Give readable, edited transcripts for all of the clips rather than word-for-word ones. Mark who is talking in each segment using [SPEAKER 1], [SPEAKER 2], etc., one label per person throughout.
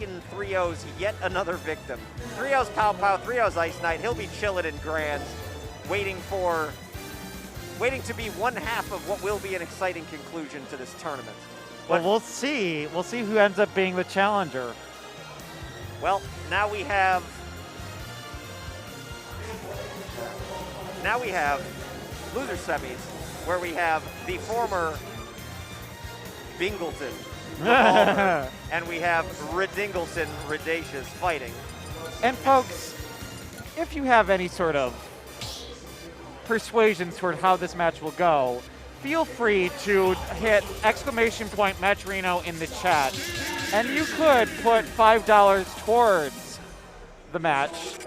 [SPEAKER 1] in 3-0's yet another victim. 3-0's Pow Pow, 3-0's Ice Knight. He'll be chilling in Grands, waiting to be one half of what will be an exciting conclusion to this tournament.
[SPEAKER 2] Well, we'll see. We'll see who ends up being the challenger.
[SPEAKER 1] Well, now we have loser semis, where we have the former Bingleton Revolver, and we have Redingleton Redacious fighting.
[SPEAKER 2] And folks, if you have any sort of persuasion toward how this match will go, feel free to hit !Matcherino in the chat, and you could put $5 towards the match,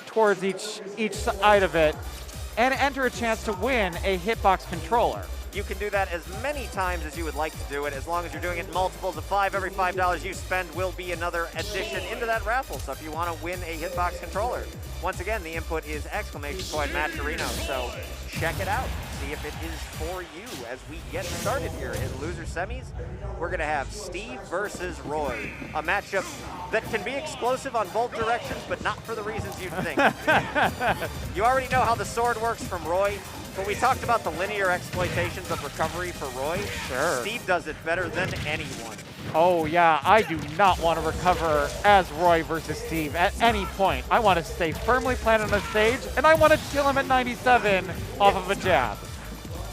[SPEAKER 2] towards each side of it, and enter a chance to win a Hitbox controller.
[SPEAKER 1] You can do that as many times as you would like to do it, as long as you're doing it in multiples of 5. Every $5 you spend will be another addition into that raffle. So if you want to win a Hitbox controller, once again, the input is !Matcherino. So check it out. See if it is for you as we get started here in loser semis. We're going to have Steve versus Roy, a matchup that can be explosive on both directions, but not for the reasons you'd think. You already know how the sword works from Roy. But we talked about the linear exploitations of recovery for Roy.
[SPEAKER 2] Sure.
[SPEAKER 1] Steve does it better than anyone.
[SPEAKER 2] Oh yeah, I do not want to recover as Roy versus Steve at any point. I want to stay firmly planted on the stage, and I want to kill him at 97 off of a jab.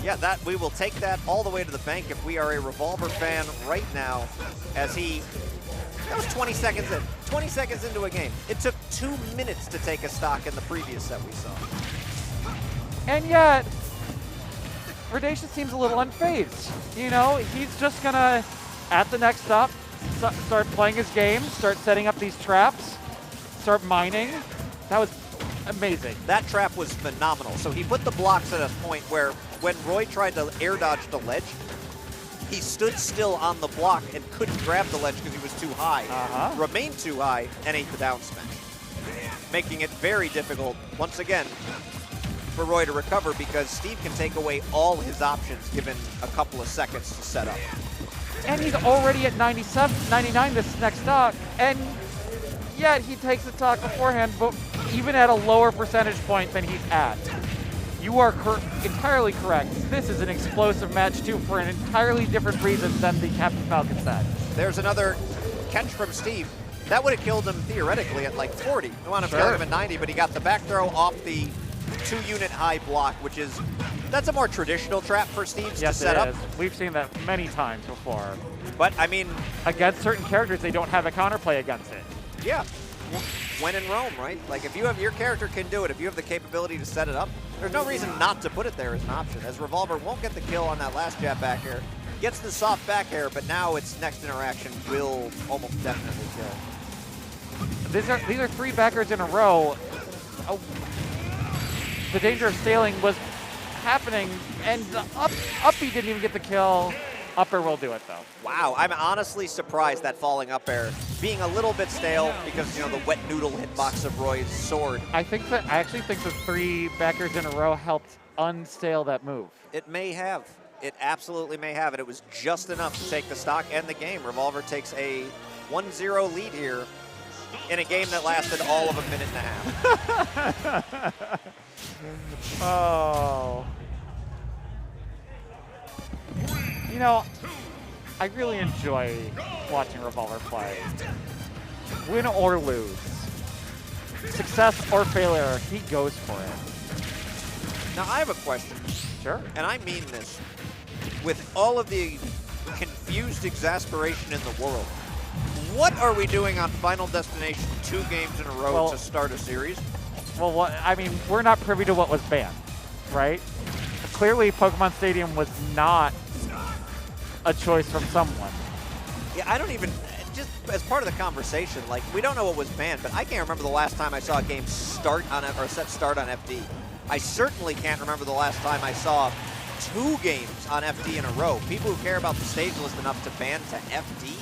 [SPEAKER 1] Yeah, that we will take that all the way to the bank if we are a Revolver fan right now, as that was 20 seconds in. 20 seconds into a game. It took 2 minutes to take a stock in the previous set we saw.
[SPEAKER 2] And yet, Redacious seems a little unfazed. You know, he's just gonna, at the next stop, start playing his game, start setting up these traps, start mining. That was amazing.
[SPEAKER 1] That trap was phenomenal. So he put the blocks at a point where when Roy tried to air dodge the ledge, he stood still on the block and couldn't grab the ledge because he was too high. Remained too high and ate the down smash, making it very difficult, once again, for Roy to recover, because Steve can take away all his options given a couple of seconds to set up.
[SPEAKER 2] And he's already at 99 this next stock, and yet he takes the stock beforehand, but even at a lower percentage point than he's at. You are entirely correct. This is an explosive match too, for an entirely different reason than the Captain Falcon set.
[SPEAKER 1] There's another catch from Steve. That would have killed him theoretically at like 40. I wound up killing him at 90, but he got the back throw off the 2-unit high block, that's a more traditional trap for Steve to set up.
[SPEAKER 2] We've seen that many times before.
[SPEAKER 1] But I mean,
[SPEAKER 2] against certain characters, they don't have a counterplay against it.
[SPEAKER 1] Yeah, when in Rome, right? Like if you have, your character can do it, if you have the capability to set it up, there's no reason not to put it there as an option, as Revolver won't get the kill on that last jab back air, gets the soft back air, but now its next interaction will almost definitely kill.
[SPEAKER 2] These are 3 backers in a row. The danger of sailing was happening, and the uppy didn't even get the kill. Up air will do it, though.
[SPEAKER 1] Wow, I'm honestly surprised that falling up air being a little bit stale because, you know, the wet noodle hitbox of Roy's sword.
[SPEAKER 2] I actually think the 3 backers in a row helped unstale that move.
[SPEAKER 1] It may have. It absolutely may have. It was just enough to take the stock and the game. Revolver takes a 1-0 lead here in a game that lasted all of a minute and a half.
[SPEAKER 2] Oh. You know, I really enjoy watching Revolver play. Win or lose, success or failure, he goes for it.
[SPEAKER 1] Now I have a question.
[SPEAKER 2] Sure.
[SPEAKER 1] And I mean this with all of the confused exasperation in the world. What are we doing on Final Destination 2 games in a row to start a series?
[SPEAKER 2] Well, I mean, we're not privy to what was banned, right? Clearly, Pokemon Stadium was not a choice from someone.
[SPEAKER 1] Yeah, I don't even, just as part of the conversation, like, we don't know what was banned, but I can't remember the last time I saw a game start on, or set start on FD. I certainly can't remember the last time I saw 2 games on FD in a row. People who care about the stage list enough to ban to FD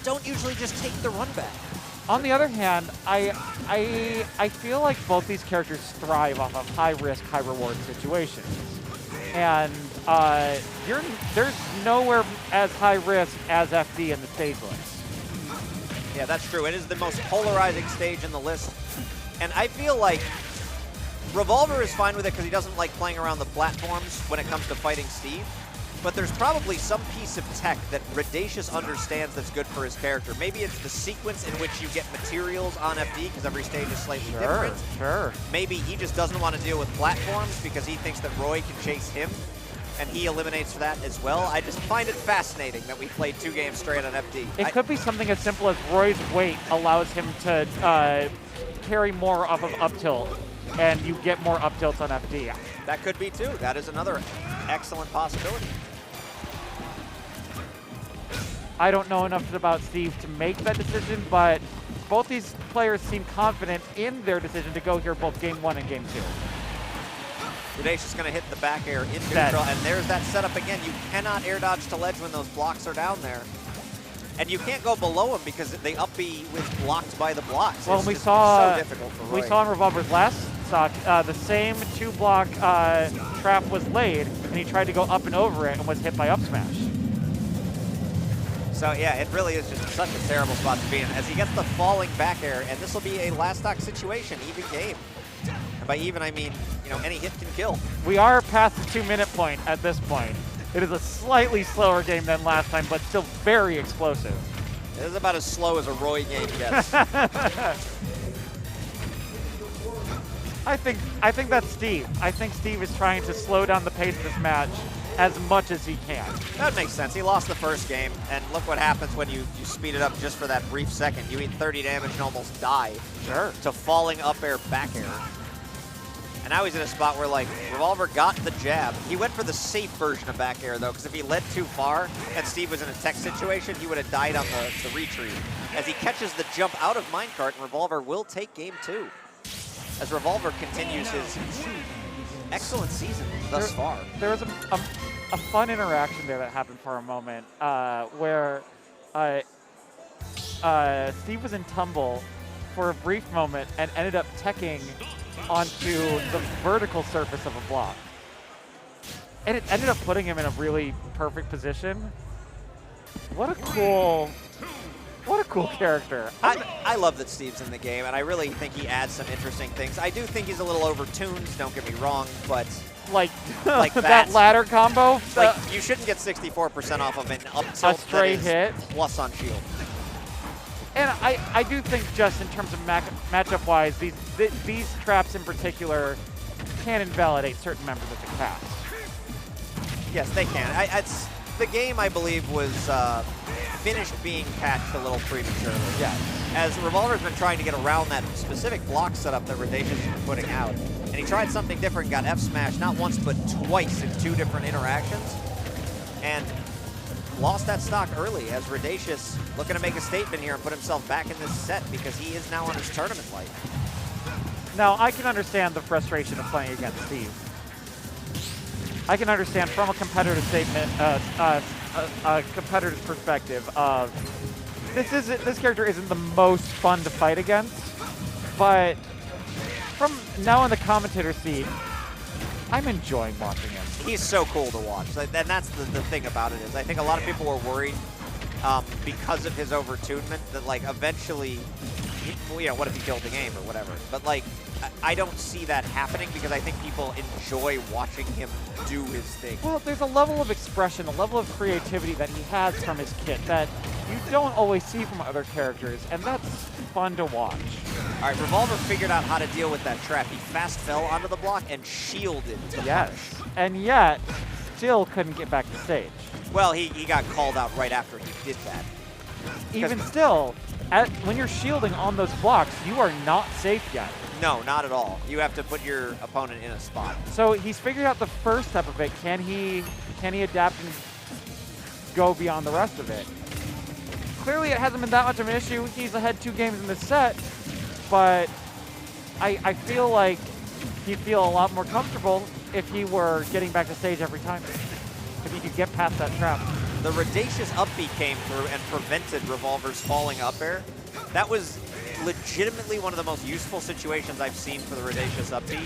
[SPEAKER 1] don't usually just take the run back.
[SPEAKER 2] On the other hand, I feel like both these characters thrive off of high-risk, high-reward situations. And there's nowhere as high risk as FD in the stage list.
[SPEAKER 1] Yeah, that's true. It is the most polarizing stage in the list. And I feel like Revolver is fine with it because he doesn't like playing around the platforms when it comes to fighting Steve. But there's probably some piece of tech that Redacious understands that's good for his character. Maybe it's the sequence in which you get materials on FD because every stage is slightly different.
[SPEAKER 2] Sure.
[SPEAKER 1] Maybe he just doesn't want to deal with platforms because he thinks that Roy can chase him, and he eliminates that as well. I just find it fascinating that we played 2 games straight on FD.
[SPEAKER 2] It could be something as simple as Roy's weight allows him to carry more off of up tilt, and you get more up tilts on FD.
[SPEAKER 1] That could be too. That is another excellent possibility.
[SPEAKER 2] I don't know enough about Steve to make that decision, but both these players seem confident in their decision to go here both game 1 and game 2.
[SPEAKER 1] Redacious is going to hit the back air in neutral, and there's that setup again. You cannot air dodge to ledge when those blocks are down there. And you can't go below him because the up B was blocked by the blocks.
[SPEAKER 2] Well,
[SPEAKER 1] it's
[SPEAKER 2] we
[SPEAKER 1] just
[SPEAKER 2] saw
[SPEAKER 1] so difficult for Roy.
[SPEAKER 2] We saw in Revolver's last stock, the same 2-block trap was laid, and he tried to go up and over it and was hit by up smash.
[SPEAKER 1] So yeah, it really is just such a terrible spot to be in. As he gets the falling back air, and this will be a last stock situation, even game. And by even, I mean, you know, any hit can kill.
[SPEAKER 2] We are past the 2-minute point at this point. It is a slightly slower game than last time, but still very explosive.
[SPEAKER 1] It is about as slow as a Roy game gets.
[SPEAKER 2] I think that's Steve. I think Steve is trying to slow down the pace of this match as much as he can.
[SPEAKER 1] That makes sense. He lost the first game, and look what happens when you speed it up just for that brief second. You eat 30 damage and almost die.
[SPEAKER 2] Sure.
[SPEAKER 1] To falling up air, back air. And now he's in a spot where, like, Revolver got the jab. He went for the safe version of back air, though, because if he led too far and Steve was in a tech situation, he would have died on the retreat. As he catches the jump out of minecart, and Revolver will take game 2. As Revolver continues his excellent season thus far.
[SPEAKER 2] There was a fun interaction there that happened for a moment where Steve was in tumble for a brief moment and ended up teching onto the vertical surface of a block. And it ended up putting him in a really perfect position. What a cool character.
[SPEAKER 1] I love that Steve's in the game, and I really think he adds some interesting things. I do think he's a little overtuned, don't get me wrong, but
[SPEAKER 2] like
[SPEAKER 1] that
[SPEAKER 2] ladder combo.
[SPEAKER 1] Like, you shouldn't get 64% off of an up tilt
[SPEAKER 2] a stray hit
[SPEAKER 1] plus on shield.
[SPEAKER 2] And I do think just in terms of matchup-wise, these traps in particular can invalidate certain members of the cast.
[SPEAKER 1] Yes, they can. The game, I believe, was finished being patched a little prematurely.
[SPEAKER 2] Yeah.
[SPEAKER 1] As Revolver's been trying to get around that specific block setup that Redacious has been putting out. And he tried something different, got F-smashed not once but twice in 2 different interactions. And lost that stock early as Redacious looking to make a statement here and put himself back in this set because he is now on his tournament life.
[SPEAKER 2] Now, I can understand the frustration of playing against Steve. I can understand from a competitive statement, a competitor's perspective of this character isn't the most fun to fight against, but from now in the commentator seat, I'm enjoying watching him.
[SPEAKER 1] He's so cool to watch, and that's the thing about it is I think a lot of people were worried because of his overtunement that like eventually, you know, what if he killed the game or whatever. But like, I don't see that happening because I think people enjoy watching him do his thing.
[SPEAKER 2] Well, there's a level of expression, a level of creativity that he has from his kit that you don't always see from other characters, and that's fun to watch.
[SPEAKER 1] All right, Revolver figured out how to deal with that trap. He fast fell onto the block and shielded the punish.
[SPEAKER 2] And yet, still couldn't get back to stage.
[SPEAKER 1] Well, he got called out right after he did that.
[SPEAKER 2] Even still, when you're shielding on those blocks, you are not safe yet.
[SPEAKER 1] No, not at all. You have to put your opponent in a spot.
[SPEAKER 2] So he's figured out the first step of it. Can he adapt and go beyond the rest of it? Clearly, it hasn't been that much of an issue. He's ahead 2 games in this set, but I feel like he'd feel a lot more comfortable if he were getting back to stage every time. If he could get past that trap.
[SPEAKER 1] The Redacious up B came through and prevented Revolver's falling up air. That was legitimately one of the most useful situations I've seen for the Redacious up B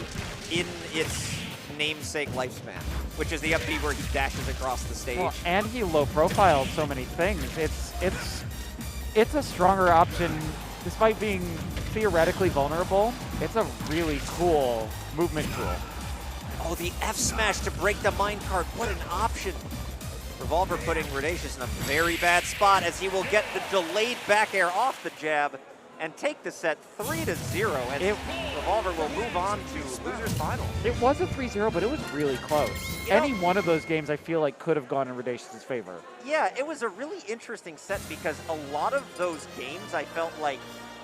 [SPEAKER 1] in its namesake lifespan, which is the up B where he dashes across the stage.
[SPEAKER 2] Well, and he low profiled so many things. It's it's a stronger option, despite being theoretically vulnerable. It's a really cool movement tool.
[SPEAKER 1] Oh, the F smash to break the minecart. What an option. Revolver putting Redacious in a very bad spot as he will get the delayed back air off the jab and take the set 3-0. And Revolver will move on to loser's final.
[SPEAKER 2] It was a 3-0, but it was really close. Any one of those games I feel like could have gone in Redacious's favor.
[SPEAKER 1] Yeah, it was a really interesting set because a lot of those games I felt like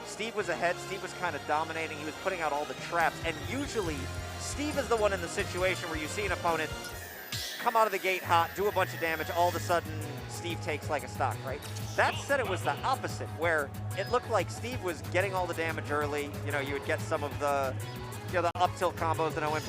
[SPEAKER 1] Steve was ahead, Steve was kind of dominating, he was putting out all the traps, and usually Steve is the one in the situation where you see an opponent come out of the gate hot, do a bunch of damage, all of a sudden Steve takes like a stock, right? That said, it was the opposite, where it looked like Steve was getting all the damage early. You know, you would get some of the, the up tilt combos, the no impact